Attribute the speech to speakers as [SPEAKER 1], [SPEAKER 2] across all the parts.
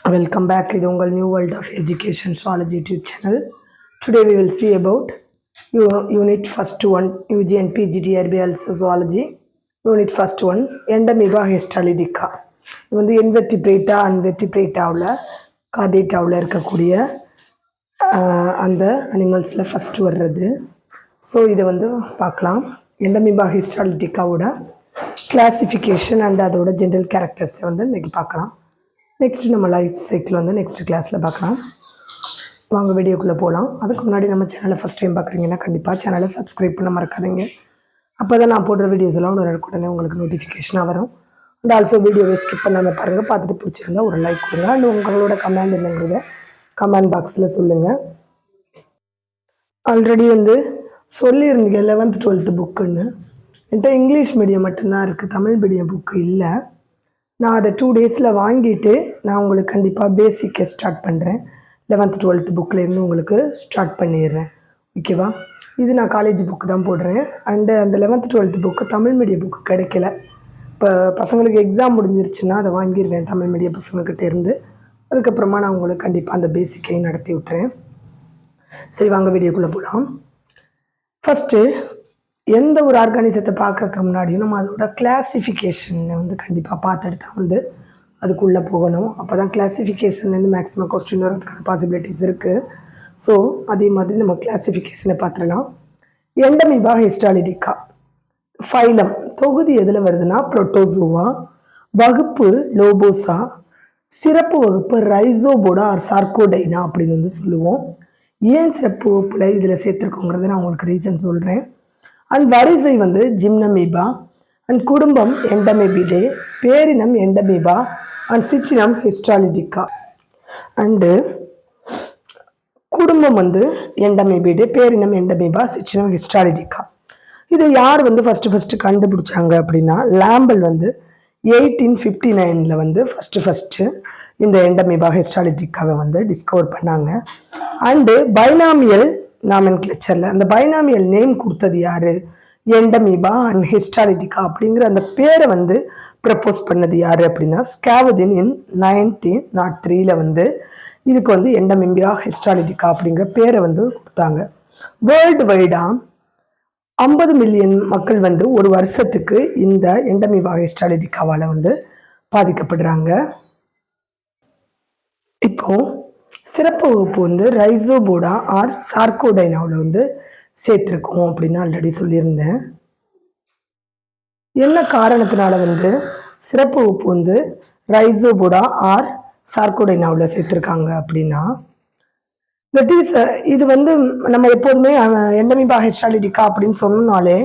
[SPEAKER 1] Welcome back to the New World of Education Zoology YouTube channel. Today we will see about Unit First 1 UG and PG TRBL Zoology. Unit First 1 Endamoeba histolytica. இது வந்து இன்வெர்டிபிரேட்டா அன்வெர்டிபிரேட்டாவில் கார்டேட்டாவில் இருக்கக்கூடிய அந்த அனிமல்ஸில் first வர்றது. So இதை வந்து பார்க்கலாம். Entamoeba ஹிஸ்டாலிட்டிக்காவோட classification and அதோட general கேரக்டர்ஸை வந்து இன்றைக்கி பார்க்கலாம். நெக்ஸ்ட்டு நம்ம லைஃப் சைக்கிள் வந்து நெக்ஸ்ட் கிளாஸில் பார்க்கலாம். வாங்க வீடியோக்குள்ளே போகலாம். அதுக்கு முன்னாடி நம்ம சேனலை ஃபஸ்ட் டைம் பார்க்குறீங்கன்னா கண்டிப்பாக சேனலை சப்ஸ்கிரைப் பண்ண மறக்காதீங்க. அப்போ தான் நான் போடுற வீடியோஸ் எல்லாம் உடனே உங்களுக்கு நோட்டிஃபிகேஷனாக வரும். அண்ட் ஆல்சோ வீடியோவை ஸ்கிப் பண்ணாமல் பாருங்கள். பார்த்துட்டு பிடிச்சிருந்தா ஒரு லைக் கொடுங்க. அண்ட் உங்களோட கமெண்ட் என்னங்கிறத கமெண்ட் பாக்ஸில் சொல்லுங்கள். ஆல்ரெடி வந்து சொல்லியிருந்தீங்க 11th 12th புக்குன்னு. என்கிட்ட இங்கிலீஷ் மீடியம் மட்டும்தான் இருக்குது, தமிழ் மீடியம் புக்கு இல்லை. நான் அதை 2 daysல வாங்கிட்டு நான் உங்களுக்கு கண்டிப்பாக பேசிக்கை ஸ்டார்ட் பண்ணுறேன். 11th 12th புக்கிலேருந்து உங்களுக்கு ஸ்டார்ட் பண்ணிடுறேன். ஓகேவா? இது நான் காலேஜ் புக்கு தான் போடுறேன். அண்டு அந்த 11th 12th book Tamil medium book கிடைக்கல. இப்போ பசங்களுக்கு எக்ஸாம் முடிஞ்சிருச்சுன்னா அதை வாங்கிடுவேன் தமிழ் மீடியம் பசங்கக்கிட்ட இருந்து. அதுக்கப்புறமா நான் உங்களுக்கு கண்டிப்பாக அந்த பேசிக்கையும் நடத்தி விட்டுறேன். சரி, வாங்க வீடியோக்குள்ளே போகலாம். ஃபஸ்ட்டு எந்த ஒரு ஆர்கானிசத்தை பார்க்குறதுக்கு முன்னாடியும் நம்ம அதோட கிளாசிஃபிகேஷனை வந்து கண்டிப்பாக பார்த்துட்டு தான் வந்து அதுக்குள்ளே போகணும். அப்போ தான் கிளாசிஃபிகேஷன்லேருந்து மேக்ஸிமம் கொஸ்டின் வரதுக்கான பாசிபிலிட்டிஸ் இருக்குது. ஸோ அதே மாதிரி நம்ம கிளாசிஃபிகேஷனை பார்த்துடலாம். எண்டமீபா ஹிஸ்டாலிட்டிக்கா ஃபைலம் தொகுதி எதில் வருதுன்னா புரோட்டோசோவா, வகுப்பு லோபோசா, சிறப்பு வகுப்பு ரைசோபோடா ஆர் சார்கோடைனா அப்படின்னு வந்து சொல்லுவோம். ஏன் சிறப்பு வகுப்பில் இதில் சேர்த்துருக்கோங்கிறத நான் உங்களுக்கு ரீசன் சொல்கிறேன். அண்ட் வரிசை வந்து ஜிம்னமீபா, அண்ட் குடும்பம் எண்டமீபிடே, பேரினம் எண்டமீபா, அண்ட் சிற்றினம் ஹிஸ்டாலிட்டிக்கா. அண்டு குடும்பம் வந்து எண்டமீபிடே, பேரினம் எண்டமீபா, சிற்றினம் ஹிஸ்டாலிட்டிக்கா. இதை யார் வந்து ஃபஸ்ட்டு கண்டுபிடிச்சாங்க அப்படின்னா லாம்பல் வந்து 1859 வந்து ஃபஸ்ட்டு இந்த எண்டமீபா ஹிஸ்டாலிட்டிக்காவை வந்து டிஸ்கவர் பண்ணாங்க. அண்டு பைனாமியல் நாமென்க்ளேச்சரில் அந்த பைனாமியல் நேம் கொடுத்தது யார்? எண்டமீபா அண்ட் ஹிஸ்டாலிட்டிக்கா அப்படிங்கிற அந்த பேரை வந்து ப்ரப்போஸ் பண்ணது யார் அப்படின்னா ஸ்கேவதின் இன் 1903 வந்து இதுக்கு வந்து எண்டமீபா ஹிஸ்டாலிட்டிக்கா அப்படிங்கிற பேரை வந்து கொடுத்தாங்க. வேர்ல்டு வைடாக 50 மில்லியன் மக்கள் வந்து ஒரு வருஷத்துக்கு இந்த எண்டமீபா ஹிஸ்டாலிட்டிக்காவால் வந்து பாதிக்கப்படுறாங்க. இப்போது சிறப்பு வகுப்பு வந்து ரைசோபோடா ஆர் சார்கோடைனாவில் வந்து சேர்த்துருக்கோம் அப்படின்னு ஆல்ரெடி சொல்லியிருந்தேன். என்ன காரணத்தினால வந்து சிறப்பு வகுப்பு வந்து ரைசோபோடா ஆர் சார்கோடைனாவில் சேர்த்துருக்காங்க அப்படின்னா தட் இஸ் இது வந்து நம்ம எப்போதுமே எண்டமீபா ஹிஸ்டாலிட்டிக்கா அப்படின்னு சொன்னாலே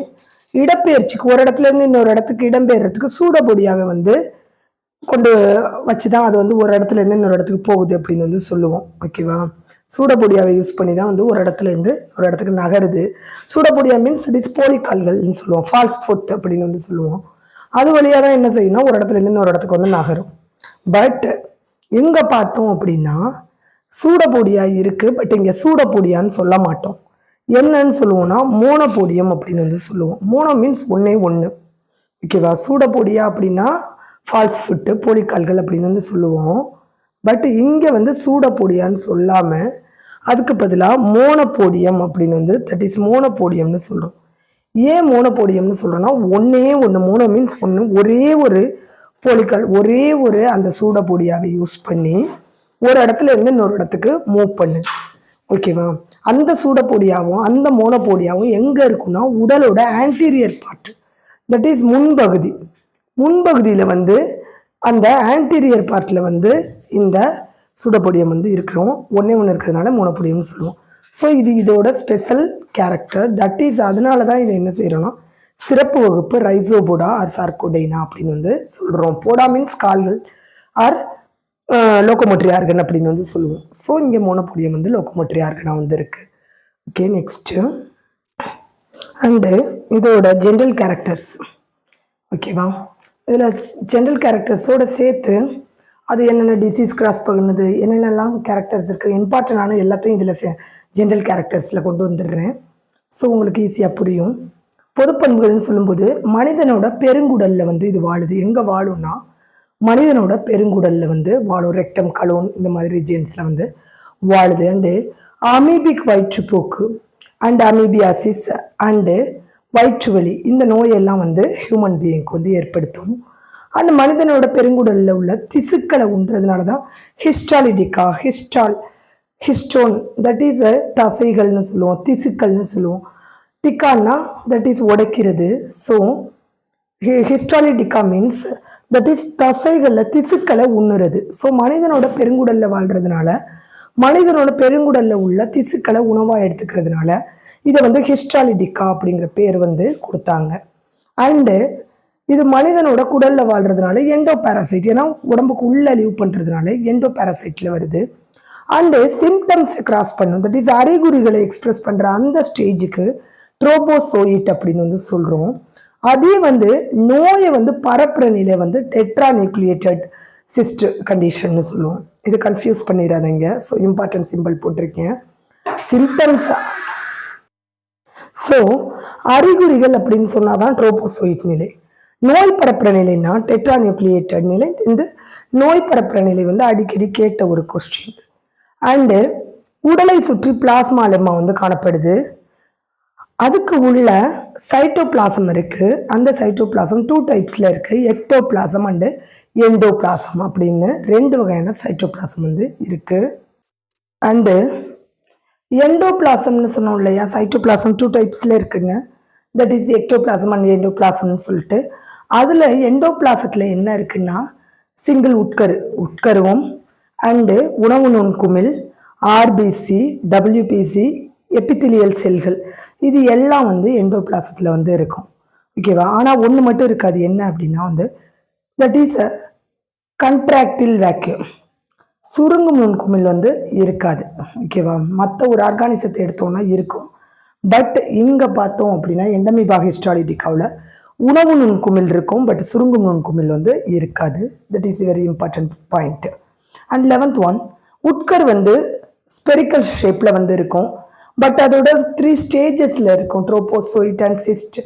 [SPEAKER 1] இடப்பெயர்ச்சிக்கு ஒரு இடத்துலேருந்து இன்னொரு இடத்துக்கு இடம்பெயர்றதுக்கு சூடபொடியாவை வந்து கொண்டு வச்சு தான் அது வந்து ஒரு இடத்துலேருந்து இன்னொரு இடத்துக்கு போகுது அப்படின்னு வந்து சொல்லுவோம். ஓகேவா? சூடபொடியாவை யூஸ் பண்ணி தான் வந்து ஒரு இடத்துலேருந்து ஒரு இடத்துக்கு நகருது. சூடபொடியா மீன்ஸ் டிஸ்போலிக்கால்கள்னு சொல்லுவோம், ஃபால்ஸ் ஃபுட் அப்படின்னு வந்து சொல்லுவோம். அது வழியாக தான் என்ன செய்யணும், ஒரு இடத்துலேருந்து இன்னொரு இடத்துக்கு வந்து நகரும். பட் எங்கே பார்த்தோம் அப்படின்னா சூடபொடியா இருக்குது, பட் இங்கே சூடபொடியான்னு சொல்ல மாட்டோம். என்னன்னு சொல்லுவோம்னா மோனோபோடியம் அப்படின்னு வந்து சொல்லுவோம். மோனோ மீன்ஸ் ஒன்றே ஒன்று. ஓகேவா? சூடபொடியா அப்படின்னா ஃபால்ஸ் ஃபுட்டு போலிக்கால்கள் அப்படின்னு வந்து சொல்லுவோம். பட் இங்கே வந்து சூடபொடியான்னு சொல்லாமல் அதுக்கு பதிலாக மோனோபோடியம் அப்படின்னு வந்து தட் இஸ் மோனோபோடியம்னு சொல்கிறோம். ஏன் மோனோபோடியம்னு சொல்கிறோன்னா ஒன்றே ஒன்று, மோனோ மீன்ஸ் ஒன்று, ஒரே ஒரு போலிக்கால் ஒரே ஒரு அந்த சூடபொடியாவை யூஸ் பண்ணி ஒரு இடத்துல இருந்து இன்னொரு இடத்துக்கு மூவ் பண்ணுது. ஓகேவா? அந்த சூடபொடியாவும் அந்த மோனோபோடியாவும் எங்கே இருக்குன்னா உடலோட ஆன்டீரியர் பார்ட் தட் இஸ் முன்பகுதியில் வந்து அந்த ஆன்டீரியர் பார்ட்டில் வந்து இந்த சூடபொடியம் வந்து இருக்கிறோம். ஒன்றே ஒன்று இருக்கிறதுனால மோனோபோடியம்னு சொல்லுவோம். ஸோ இதோட ஸ்பெஷல் கேரக்டர் தட் இஸ் அதனால தான் இதை என்ன செய்கிறோன்னா சிறப்பு வகுப்பு ரைசோபோடா ஆர் சார்கோடைனா அப்படின்னு வந்து சொல்கிறோம். போடா மீன்ஸ் கால்கள் ஆர் லோக்கோமோட்ரி ஆர்கன் அப்படின்னு வந்து சொல்லுவோம். ஸோ இங்கே மோனோபோடியம் வந்து லோக்கோமோட்ரி ஆர்கனாக வந்து இருக்குது. ஓகே, நெக்ஸ்ட்டு அண்டு இதோட ஜென்ரல் கேரக்டர்ஸ். ஓகேவா? இதில் ஜென்ரல் கேரக்டர்ஸோடு சேர்த்து அது என்னென்ன டிசீஸ் கிராஸ் பண்ணுது, என்னென்னலாம் கேரக்டர்ஸ் இருக்குது, இம்பார்ட்டண்டான எல்லாத்தையும் இதில் ஜென்ரல் கேரக்டர்ஸில் கொண்டு வந்துடுறேன். ஸோ உங்களுக்கு ஈஸியாக புரியும். பொதுப்பண்புகள்னு சொல்லும்போது மனிதனோட பெருங்குடலில் வந்து இது வாழுது. எங்கே வாழும்னா மனிதனோட பெருங்குடல்ல வந்து வாழும். ரெக்டம், கலோன் இந்த மாதிரி ரீஜியன்ஸ்ல வந்து வாழுது. அண்டு அமீபிக் வயிற்றுப்போக்கு அண்ட் அமீபியாசிஸ் அண்டு வயிற்றுவலி இந்த நோயெல்லாம் வந்து ஹியூமன் பீயிங்க்கு வந்து ஏற்படுத்தும். அண்ட் மனிதனோட பெருங்குடலில் உள்ள திசுக்களை உண்றதுனால தான் ஹிஸ்டாலிட்டிக்கா ஹிஸ்டோன் தட் இஸ் தசைகள்னு சொல்லுவோம், திசுக்கள்னு சொல்லுவோம். டிக்கான்னா தட் இஸ் உடைக்கிறது. ஸோ ஹிஸ்டாலிட்டிக்கா மீன்ஸ் தட் இஸ் தசைகளில் திசுக்களை உண்ணுறது. ஸோ மனிதனோட பெருங்குடலில் வாழ்கிறதுனால மனிதனோட பெருங்குடலில் உள்ள திசுக்களை உணவாக எடுத்துக்கிறதுனால இதை வந்து ஹிஸ்டாலிட்டிக்கா அப்படிங்கிற பேர் வந்து கொடுத்தாங்க. அண்டு இது மனிதனோட குடலில் வாழ்கிறதுனால எண்டோ பேரசைட், ஏன்னா உடம்புக்கு உள்ள லீவ் பண்ணுறதுனால எண்டோ பேரசைட்டில் வருது. அண்டு சிம்டம்ஸை கிராஸ் பண்ணும், தட் இஸ் அறிகுறிகளை எக்ஸ்பிரஸ் பண்ணுற அந்த ஸ்டேஜுக்கு ட்ரோபோசோயிட் அப்படின்னு வந்து சொல்கிறோம். அதே வந்து நோயை வந்து பரப்புற நிலை வந்து டெட்ரா நியூக்ளியேட்டட் சிஸ்ட் கண்டிஷன்னு சொல்லுவோம். இது கன்ஃபியூஸ் பண்ணிடாதீங்க. ஸோ இம்பார்ட்டன்ட் சிம்பிள் போட்டிருக்கேன். சிம்டம்ஸ், ஸோ அறிகுறிகள் அப்படின்னு சொன்னாதான் ட்ரோபோசோயிட் நிலை. நோய் பரப்புற நிலைன்னா டெட்ரா நியூக்ளியேட்டட் நிலை. இந்த நோய் பரப்புற நிலை வந்து அடிக்கடி கேட்ட ஒரு கொஸ்டின். அண்டு உடலை சுற்றி பிளாஸ்மா லெம்மா வந்து காணப்படுது. அதுக்கு உள்ள சைட்டோபிளாசம் இருக்கு. அந்த சைட்டோபிளாசம் 2 டைப்ஸ்ல இருக்கு, எக்டோபிளாசம் அண்டு எண்டோபிளாசம் அப்படின்னு 2 வகையான சைட்டோபிளாசம் வந்து இருக்கு. அண்டு எண்டோபிளாசம்னு சொன்னோம் இல்லையா, சைட்டோபிளாசம் 2 டைப்ஸ்ல இருக்குன்னு, தட் இஸ் எக்டோபிளாசம் அண்ட் எண்டோபிளாசம்னு சொல்லிட்டு. அதில் எண்டோபிளாசத்தில் என்ன இருக்குன்னா சிங்கிள் உட்கருவம் அண்டு உணவு நுண்குமிழ், ஆர்பிசி, டபிள்யூபிசி, எபித்திலியல் செல்கள், இது எல்லாம் வந்து எண்டோபிளாசத்தில் வந்து இருக்கும். ஓகேவா? ஆனால் ஒன்று மட்டும் இருக்காது. என்ன அப்படின்னா வந்து தட் இஸ் அ கண்ட்ராக்டில் வேக்யூம், சுருங்கும் நுண்குமிழ் வந்து இருக்காது. ஓகேவா? மற்ற ஒரு ஆர்கானிசத்தை எடுத்தோம்னா இருக்கும். பட் இங்கே பார்த்தோம் அப்படின்னா எண்டமீபா ஹிஸ்டாலிட்டிக்காவில் உணவு நுண்குமிழ் இருக்கும், பட் சுருங்கும் நுண்குமிழ் வந்து இருக்காது. That is very important point. And 11th one, உட்கர் வந்து ஸ்பெரிக்கல் ஷேப்பில் வந்து இருக்கும். பட் அதோட 3 ஸ்டேஜஸில் இருக்கும். ட்ரோபோசோயிட் அண்ட் சிஸ்ட்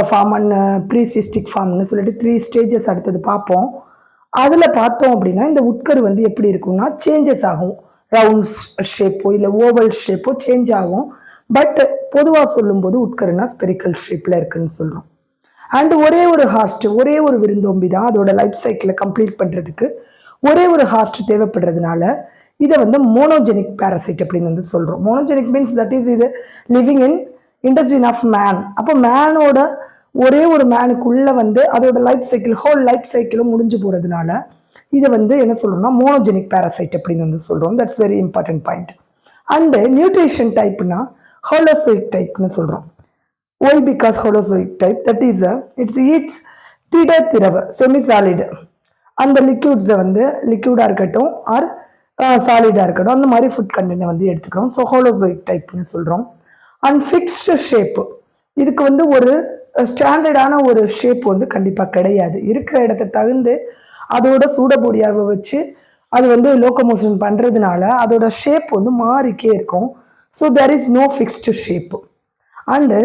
[SPEAKER 1] ஃபார்ம் அண்ட் ப்ரீசிஸ்டிக் ஃபார்ம்னு சொல்லிட்டு 3 ஸ்டேஜஸ் அடுத்தது பார்ப்போம். அதில் பார்த்தோம் அப்படின்னா இந்த உட்கரு வந்து எப்படி இருக்கும்னா சேஞ்சஸ் ஆகும். ரவுண்ட் ஷேப்போ இல்லை ஓவல் ஷேப்போ சேஞ்ச் ஆகும். பட் பொதுவாக சொல்லும்போது உட்கருனா ஸ்பெரிக்கல் ஷேப்பில் இருக்குன்னு சொல்கிறோம். அண்ட் ஒரே ஒரு ஹாஸ்ட், ஒரே ஒரு விருந்தோம்பி தான் அதோட லைஃப் சைக்கிளை கம்ப்ளீட் பண்ணுறதுக்கு ஒரே ஒரு ஹாஸ்ட் தேவைப்படுறதுனால இதை வந்து மோனோஜெனிக் பேரசைட் அப்படின்னு வந்து சொல்கிறோம். மோனோஜெனிக் மீன்ஸ் தட் இஸ் இது living in intestine of man. அப்போ மேனோட ஒரே ஒரு மேனுக்குள்ளே வந்து அதோட லைஃப் சைக்கிள் ஹோல் லைஃப் சைக்கிளும் முடிஞ்சு போகிறதுனால இதை வந்து என்ன சொல்கிறோம்னா மோனோஜெனிக் பேரசைட் அப்படின்னு வந்து சொல்கிறோம். That's very important point. And nutrition டைப்னா ஹோலோசோயிக் டைப்னு சொல்கிறோம். Why because holozoic type that is it's eats திரவ செமி சாலிடு, அந்த லிக்யூட்ஸை வந்து லிக்யூடாக இருக்கட்டும் ஆர் சாலிடாக இருக்கட்டும் அந்த மாதிரி ஃபுட் கண்டென்ட்டை வந்து எடுத்துக்கிறோம். ஸோ ஹோலோசோயிக் டைப்னு சொல்கிறோம். அண்ட் ஃபிக்ஸ்டு ஷேப்பு, இதுக்கு வந்து ஒரு ஸ்டாண்டர்டான ஒரு ஷேப் வந்து கண்டிப்பாக கிடையாது. இருக்கிற இடத்த தகுந்து அதோட சூடபூடியாவை வச்சு அது வந்து லோக்கோமோஷன் பண்ணுறதுனால அதோட ஷேப் வந்து மாறிக்கே இருக்கும். So there is no fixed shape. And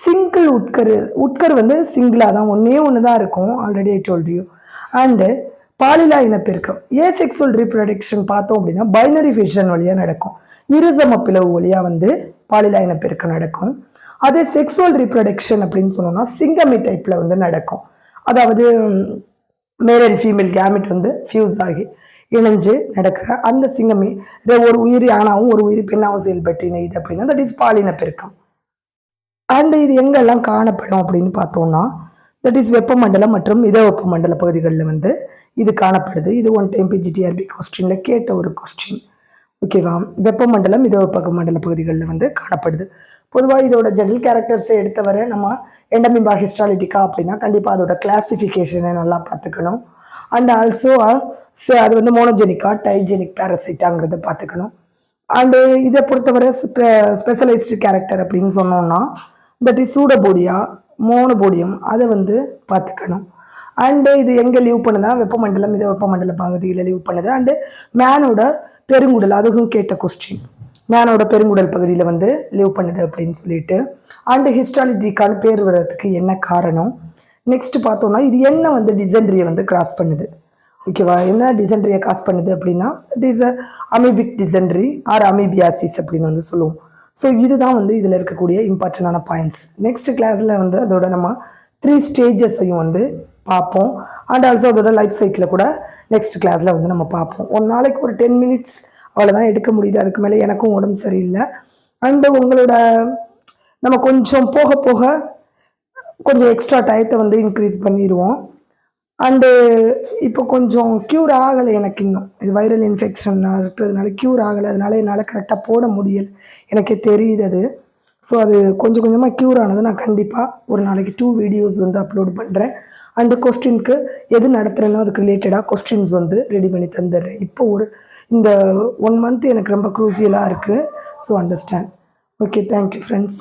[SPEAKER 1] single உட்கர் வந்து சிங்கிளாக தான் ஒன்று தான் இருக்கும். Already I told you. And பாலிலா இனப்பெருக்கம், ஏசெக்சுவல் ரீப்ரொடக்ஷன் பார்த்தோம் அப்படின்னா பைனரி ஃபிஷன் வழியாக நடக்கும். இருசம பிளவு வழியாக வந்து பாலிலா இனப்பெருக்கம் நடக்கும். அதே செக்ஸுவல் ரீப்ரொடக்ஷன் அப்படின்னு சொன்னோம்னா சிங்கமி டைப்பில் வந்து நடக்கும். அதாவது மேல் அண்ட் ஃபீமேல் கேமிட் வந்து ஃபியூஸ் ஆகி இணைஞ்சு நடக்கிற அந்த சிங்கமி ஒரு உயிரி ஆணாவும் ஒரு உயிரி பெண்ணாவும் செயல்பட்டு இணையுது அப்படின்னா தட் இஸ் பாலின பெருக்கம். அண்டு இது எங்கெல்லாம் காணப்படும் அப்படின்னு பார்த்தோம்னா தட் இஸ் வெப்பமண்டலம் மற்றும் மித வெப்பமண்டல பகுதிகளில் வந்து இது காணப்படுது. இது ஒன் டைம் பிஜிடிஆர்பி கொஸ்டின்ல கேட்ட ஒரு கொஸ்டின். ஓகேவா? வெப்பமண்டலம் மித வெப்பமண்டல பகுதிகளில் வந்து காணப்படுது. பொதுவாக இதோட ஜெனரல் கேரக்டர்ஸை எடுத்தவரை நம்ம எண்டமீபா ஹிஸ்டாலிட்டிக்கா அப்படின்னா கண்டிப்பாக அதோட கிளாசிஃபிகேஷனை நல்லா பார்த்துக்கணும். அண்ட் ஆல்சோ அது வந்து மோனோஜெனிக்கா டைஜெனிக் பேரசைட்டாங்கிறத பார்த்துக்கணும். அண்டு இதை பொறுத்தவரை ஸ்பெஷலைஸ்டு கேரக்டர் அப்படின்னு சொன்னோம்னா தட் இஸ் சூடபோடியா மோனோபோடியம், அதை வந்து பார்த்துக்கணும். அண்டு இது எங்கே லீவ் பண்ணுதா வெப்பமண்டலம் மித வெப்பமண்டல பகுதியில் லீவ் பண்ணுது. அண்டு மேனோட பெருங்குடல், அதுவும் கேட்ட கொஸ்டின், மேனோட பெருங்குடல் பகுதியில் வந்து லீவ் பண்ணுது அப்படின்னு சொல்லிட்டு. அண்டு ஹிஸ்டாலிட்டிக்கான பேர் வர்றதுக்கு என்ன காரணம், நெக்ஸ்ட் பார்த்தோம்னா இது என்ன வந்து டிசென்ட்ரியை வந்து கிராஸ் பண்ணுது, ஓகேவா? என்ன டிசென்ட்ரியை காஸ் பண்ணுது அப்படின்னா it is amoebic dysentery or amoebiasis அப்படின்னு வந்து சொல்லுவோம். ஸோ இதுதான் வந்து இதில் இருக்கக்கூடிய இம்பார்ட்டண்டான பாயிண்ட்ஸ். நெக்ஸ்ட் கிளாஸில் வந்து அதோட நம்ம 3 ஸ்டேஜஸையும் வந்து பார்ப்போம். அண்ட் ஆல்சோ அதோட லைஃப் சைக்கிளை கூட நெக்ஸ்ட் கிளாஸில் வந்து நம்ம பார்ப்போம். ஒரு நாளைக்கு ஒரு 10 மினிட்ஸ் அவ்வளோதான் எடுக்க முடியுது. அதுக்கு மேலே எனக்கும் உடம்பு சரியில்லை. அண்டு உங்களோட நம்ம கொஞ்சம் போக போக கொஞ்சம் எக்ஸ்ட்ரா டயத்தை வந்து இன்க்ரீஸ் பண்ணிடுவோம். அண்டு இப்போ கொஞ்சம் க்யூர் ஆகலை எனக்கு இன்னும். இது வைரல் இன்ஃபெக்ஷனாக இருக்கிறதுனால க்யூர் ஆகலை. அதனால என்னால் கரெக்டாக போட முடியலை. எனக்கே தெரியுது அது. ஸோ அது கொஞ்சம் கொஞ்சமாக க்யூர் ஆனது நான் கண்டிப்பாக ஒரு நாளைக்கு 2 வீடியோஸ் வந்து அப்லோட் பண்ணுறேன். அண்டு கொஸ்டினுக்கு எது நடத்துகிறேனோ அதுக்கு ரிலேட்டடாக கொஸ்டின்ஸ் வந்து ரெடி பண்ணி தந்துடுறேன். இப்போ இந்த 1 மந்த் எனக்கு ரொம்ப க்ரூசியலாக இருக்குது. So understand. Okay, thank you friends.